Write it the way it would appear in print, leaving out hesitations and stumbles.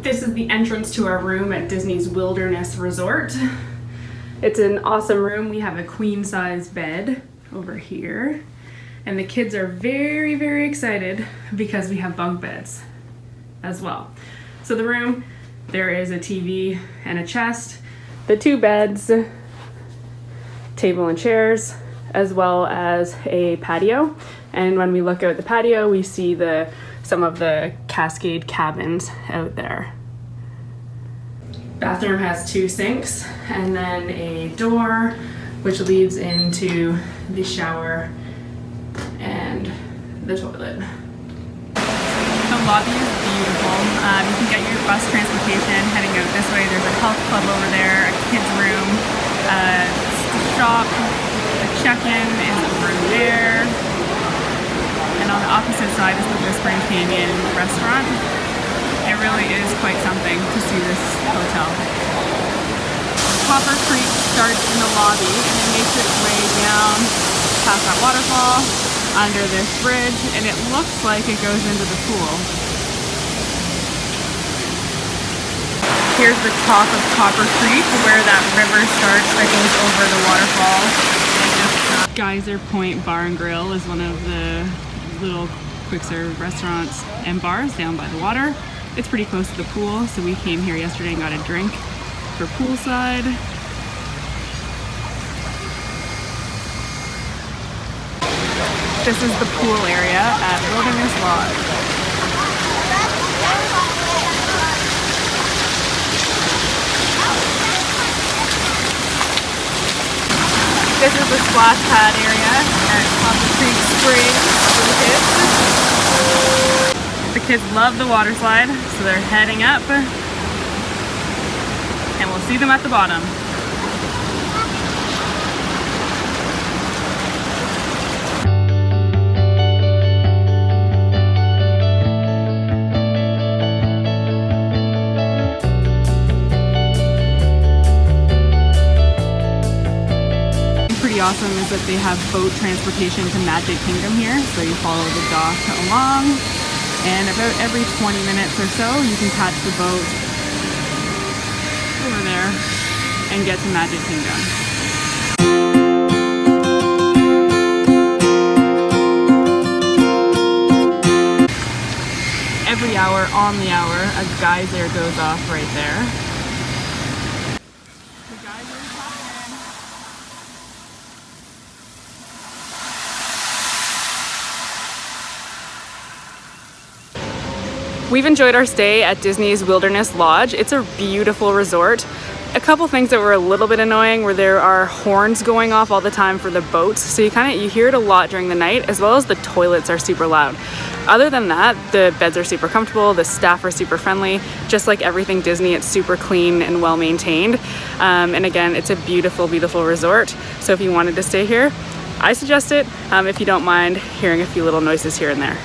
This is the entrance to our room at Disney's Wilderness Resort. It's an awesome room. We have a queen size bed over here. And the kids are very, very excited because we have bunk beds as well. So the room, there is a TV and a chest, the 2 beds, table and chairs, as well as a patio. And when we look out the patio, we see some of the Cascade cabins out there. Bathroom has 2 sinks and then a door which leads into the shower and the toilet. The lobby is beautiful. You can get your bus transportation heading out this way. There's a health club over there, a kids room, a shop, a check-in is over there. And on the opposite side is the Whispering Canyon restaurant. It really is quite something to see this hotel. Copper Creek starts in the lobby and it makes its way down past that waterfall, under this bridge, and it looks like it goes into the pool. Here's the top of Copper Creek where that river starts that goes over the waterfall. Geyser Point Bar and Grill is one of the little quick serve restaurants and bars down by the water. It's pretty close to the pool, so we came here yesterday and got a drink for poolside. This is the pool area at Wilderness Lodge. This is the splash pad area at Copper Creek Springs for the kids. The kids love the water slide, so they're heading up, and we'll see them at the bottom. Awesome is that they have boat transportation to Magic Kingdom here, so you follow the dock along, and about every 20 minutes or so you can catch the boat over there and get to Magic Kingdom. Every hour on the hour a geyser goes off right there. We've enjoyed our stay at Disney's Wilderness Lodge. It's a beautiful resort. A couple things that were a little bit annoying were there are horns going off all the time for the boats, so you hear it a lot during the night, as well as the toilets are super loud. Other than that, the beds are super comfortable, the staff are super friendly. Just like everything Disney, it's super clean and well maintained. And again, it's a beautiful, beautiful resort. So if you wanted to stay here, I suggest it, if you don't mind hearing a few little noises here and there.